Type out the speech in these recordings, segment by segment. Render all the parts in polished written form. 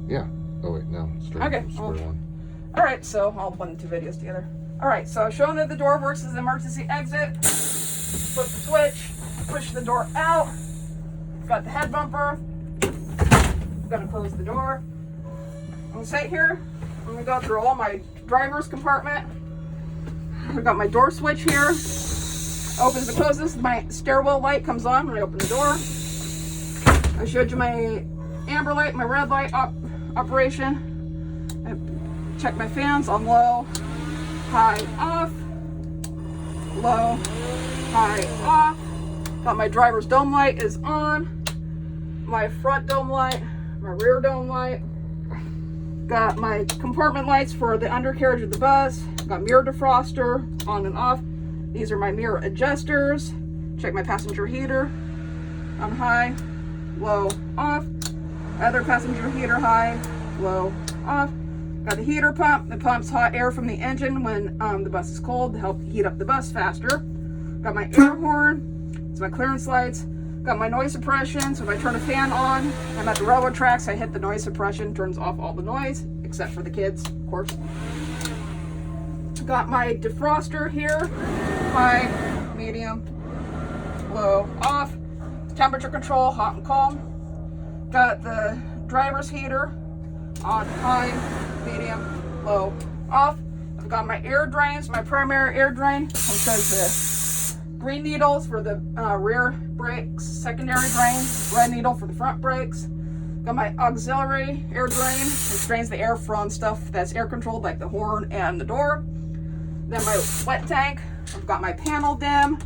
Yeah. Oh wait, no. Straight. Okay. Square one. All right, so I'll blend the two videos together. All right, so showing that the door works as an emergency exit. Flip the switch, push the door out. Got the head bumper. I'm gonna close the door. I'm gonna sit here. I'm gonna go through all my driver's compartment. I've got my door switch here. Opens and closes. My stairwell light comes on when I open the door. I showed you my amber light, my red light operation. I check my fans on low, high, off, low, high, off. Got my driver's dome light is on. My front dome light, my rear dome light. Got my compartment lights for the undercarriage of the bus. Got mirror defroster on and off. These are my mirror adjusters. Check my passenger heater on high, low, off. Other passenger heater high, low, off. Got the heater pump that pumps hot air from the engine when the bus is cold to help heat up the bus faster. Got my air horn. It's my clearance lights. Got my noise suppression, so if I turn a fan on, I'm at the railroad tracks, I hit the noise suppression, turns off all the noise, except for the kids, of course. Got my defroster here, high, medium, low, off. Temperature control, hot and cold. Got the driver's heater on high, medium, low, off. I've got my air drains, my primary air drain, which says the green needles for the rear brakes, secondary drain, red needle for the front brakes. Got my auxiliary air drain, which drains the air from stuff that's air controlled, like the horn and the door. Then my wet tank. I've got my panel dim,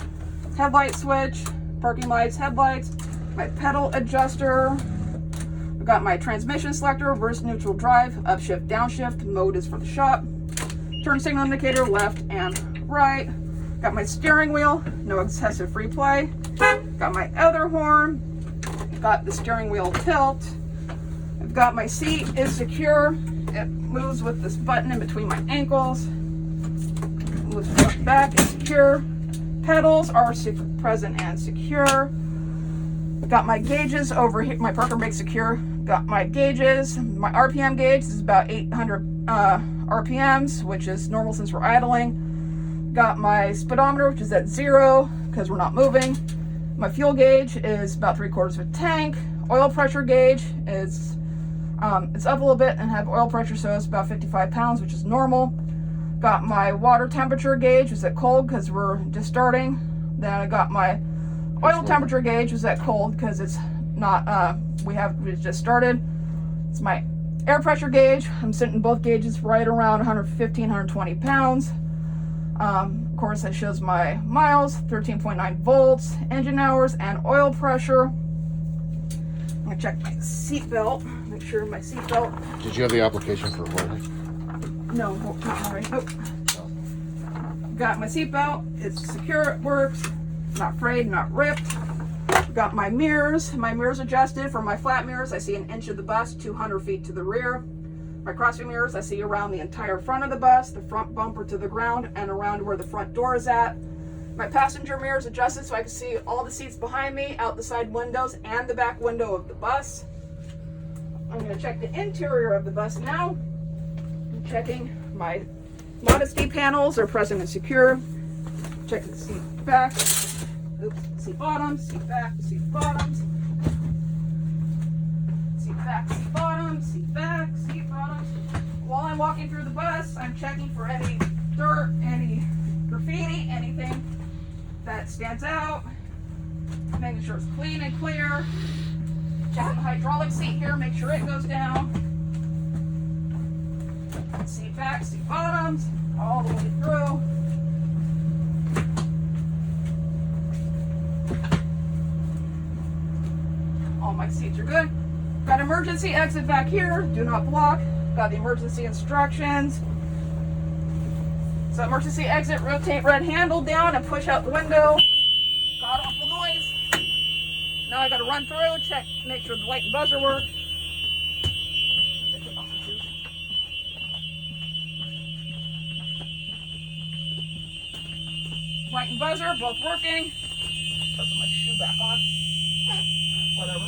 headlight switch, parking lights, headlights, my pedal adjuster. I've got my transmission selector, reverse neutral drive, upshift, downshift. Mode is for the shop. Turn signal indicator, left and right. Got my steering wheel, no excessive free play. Got my other horn. Got the steering wheel tilt. I've got my seat is secure. It moves with this button in between my ankles. Moves back, it's secure. Pedals are present and secure. Got my gauges over here. My parker brake secure. Got my gauges. My RPM gauge is about 800 RPMs, which is normal since we're idling. Got my speedometer, which is at 0 because we're not moving. My fuel gauge is about 3/4 of a tank. Oil pressure gauge is it's up a little bit and have oil pressure, so it's about 55 pounds, which is normal. Got my water temperature gauge, which is at cold because we're just starting. Then I got my oil temperature gauge, which is at cold because it's not we just started. It's my air pressure gauge. I'm sitting both gauges right around 115, 120 pounds. Of course, that shows my miles, 13.9 volts, engine hours, and oil pressure. I'm gonna check my seat belt, make sure my seat belt. Did you have the application for Jorge? No, not right. Nope. Got my seat belt. It's secure. It works. Not frayed, not ripped. Got my mirrors. My mirrors adjusted. For my flat mirrors, I see an inch of the bus, 200 feet to the rear. My crossview mirrors, I see around the entire front of the bus, the front bumper to the ground, and around where the front door is at. My passenger mirrors adjusted so I can see all the seats behind me, out the side windows, and the back window of the bus. I'm going to check the interior of the bus now. I'm checking my modesty panels are present and secure. Check the seat back. Oops, seat bottoms, seat back, seat bottoms. Seat back, seat bottoms, seat back, seat bottoms. While I'm walking through the bus, I'm checking for any dirt, any graffiti, anything that stands out. Making sure it's clean and clear. Check the hydraulic seat here, make sure it goes down. Seat back, seat bottoms, all the way through. All my seats are good. Got emergency exit back here, do not block. Got the emergency instructions. So emergency exit, rotate red handle down and push out the window. Got off the noise. Now I gotta run through, check, make sure the light and buzzer work. Light and buzzer, both working. Put my shoe back on. Whatever.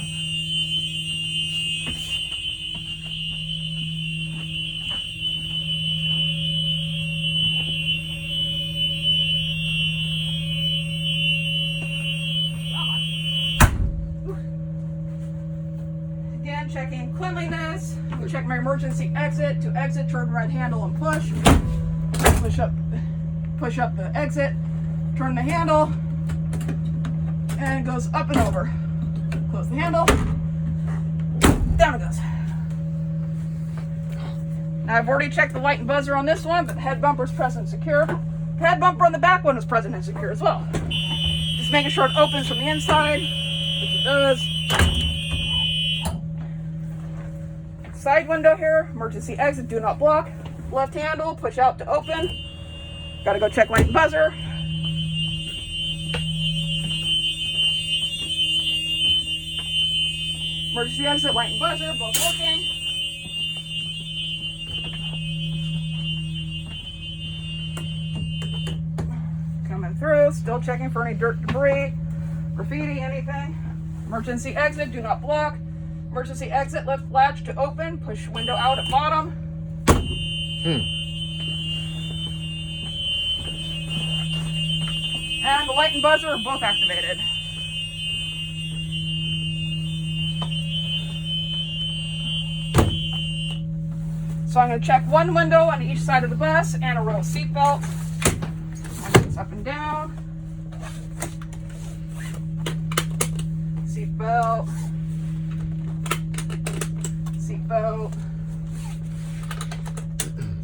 Again, checking cleanliness. Check my emergency exit. To exit, turn right handle and push. Push up the exit. Turn the handle. And it goes up and over. Close the handle. Down it goes. Now I've already checked the light and buzzer on this one, but the head bumper is present and secure. The head bumper on the back one is present and secure as well. Just making sure it opens from the inside, which it does. Side window here, emergency exit, do not block. Left handle, push out to open. Gotta go check light and buzzer. Emergency exit, light and buzzer, both working. Coming through, still checking for any dirt, debris, graffiti, anything. Emergency exit, do not block. Emergency exit, lift latch to open, push window out at bottom. And the light and buzzer are both activated. So I'm going to check one window on each side of the bus and a row of seatbelt. It's up and down. Seatbelt. Seatbelt.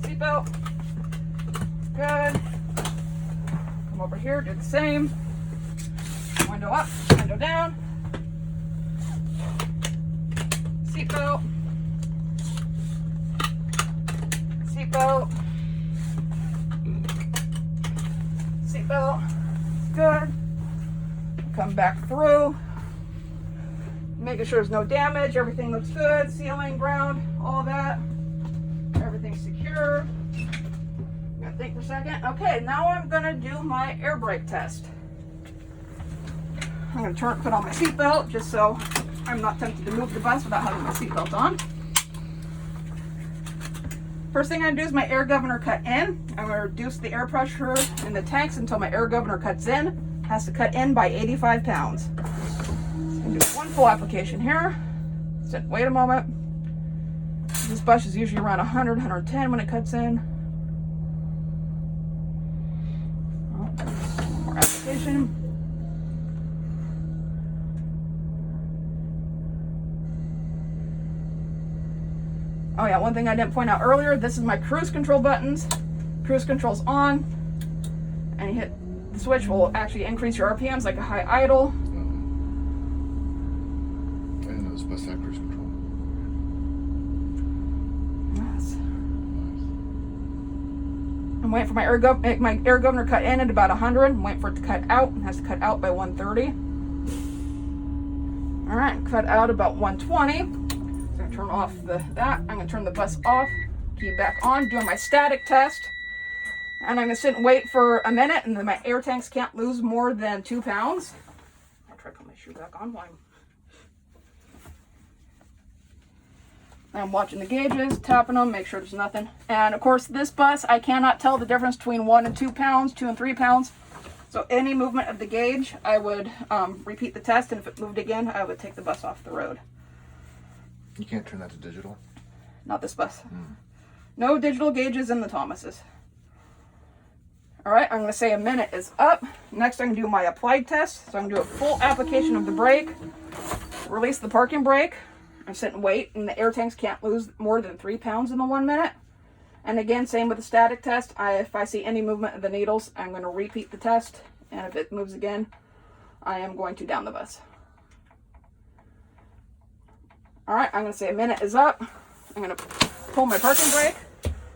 Seatbelt. Good. Come over here, do the same. Window up, window down. Seatbelt. Seatbelt. Seatbelt. Good. Come back through. Making sure there's no damage. Everything looks good. Ceiling, ground, all that. Everything's secure. Gotta think for a second. Okay, now I'm gonna do my air brake test. I'm gonna put on my seatbelt just so I'm not tempted to move the bus without having my seatbelt on. First thing I'm gonna do is my air governor cut in. I'm gonna reduce the air pressure in the tanks until my air governor cuts in. Has to cut in by 85 pounds. So I'm gonna do one full application here. So wait a moment. This bus is usually around 100, 110 when it cuts in. One more application. Oh yeah, one thing I didn't point out earlier, this is my cruise control buttons. Cruise control's on, and you hit the switch will actually increase your RPMs like a high idle. I didn't know this bus had cruise control. Yes. I'm waiting for my air governor cut in at about 100. I'm waiting for it to cut out. It has to cut out by 130. All right, cut out about 120. Turn off that. I'm going to turn the bus off, key back on, doing my static test. And I'm going to sit and wait for a minute, and then my air tanks can't lose more than 2 pounds. I'll try to put my shoe back on while I'm watching the gauges, tapping them, make sure there's nothing. And of course, this bus, I cannot tell the difference between 1 and 2 pounds, 2 and 3 pounds. So any movement of the gauge, I would repeat the test, and if it moved again, I would take the bus off the road. You can't turn that to digital? Not this bus. No digital gauges in the Thomases. All right, I'm going to say a minute is up. Next, I'm going to do my applied test. So I'm going to do a full application of the brake, release the parking brake, and sit and wait. And the air tanks can't lose more than 3 pounds in the 1 minute. And again, same with the static test. If I see any movement of the needles, I'm going to repeat the test. And if it moves again, I am going to down the bus. All right, I'm going to say a minute is up. I'm going to pull my parking brake,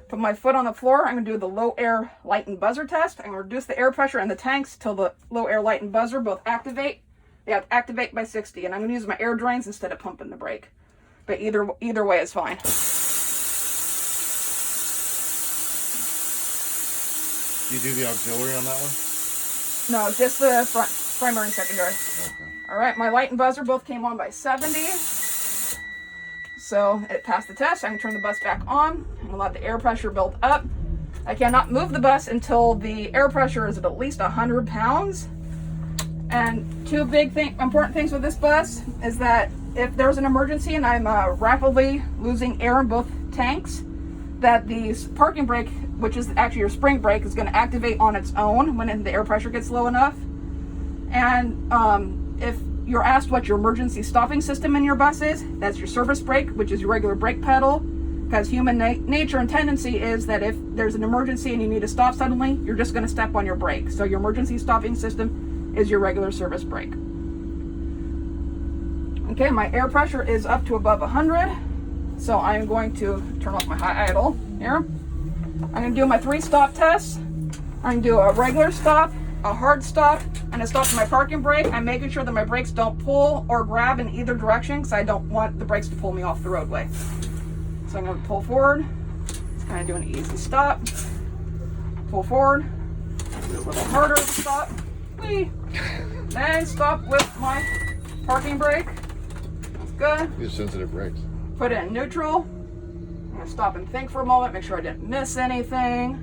put my foot on the floor. I'm going to do the low air light and buzzer test. I'm going to reduce the air pressure in the tanks till the low air light and buzzer both activate. They have to activate by 60, and I'm going to use my air drains instead of pumping the brake. But either way is fine. You do the auxiliary on that one? No, just the front, primary and secondary. Okay. All right, my light and buzzer both came on by 70. So it passed the test. I can turn the bus back on and let the air pressure build up. I cannot move the bus until the air pressure is at least 100 pounds. And two important things with this bus is that if there's an emergency and I'm rapidly losing air in both tanks, that the parking brake, which is actually your spring brake, is going to activate on its own when the air pressure gets low enough. And if you're asked what your emergency stopping system in your bus is, that's your service brake, which is your regular brake pedal. Because human nature and tendency is that if there's an emergency and you need to stop suddenly, you're just going to step on your brake. So your emergency stopping system is your regular service brake. Okay, my air pressure is up to above 100. So I'm going to turn off my high idle here. I'm going to do my 3 stop tests. I'm going to do a regular stop, a hard stop, and a stop to my parking brake. I'm making sure that my brakes don't pull or grab in either direction because I don't want the brakes to pull me off the roadway. So I'm going to pull forward. Just kind of do an easy stop. Pull forward. Do a little harder stop. Whee! Then stop with my parking brake. That's good. These sensitive brakes. Put it in neutral. I'm going to stop and think for a moment, make sure I didn't miss anything.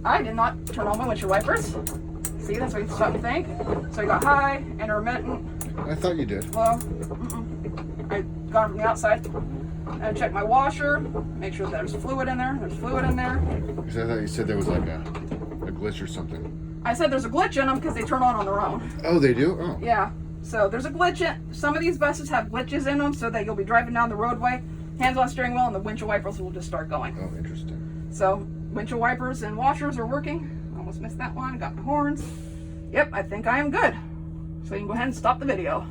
I did not turn on my windshield wipers. See, that's why you stop and think. So I got high, intermittent, I thought you did. low. I got it from the outside. And check my washer, make sure there's fluid in there. There's fluid in there. Because I thought you said there was like a glitch or something. I said there's a glitch in them because they turn on their own. Oh, they do? Oh. Yeah. So there's a glitch in, some of these buses have glitches in them so that you'll be driving down the roadway, hands on steering wheel, and the windshield wipers will just start going. Oh, interesting. So windshield wipers and washers are working. Almost missed that one, got my horns. Yep, I think I am good. So you can go ahead and stop the video.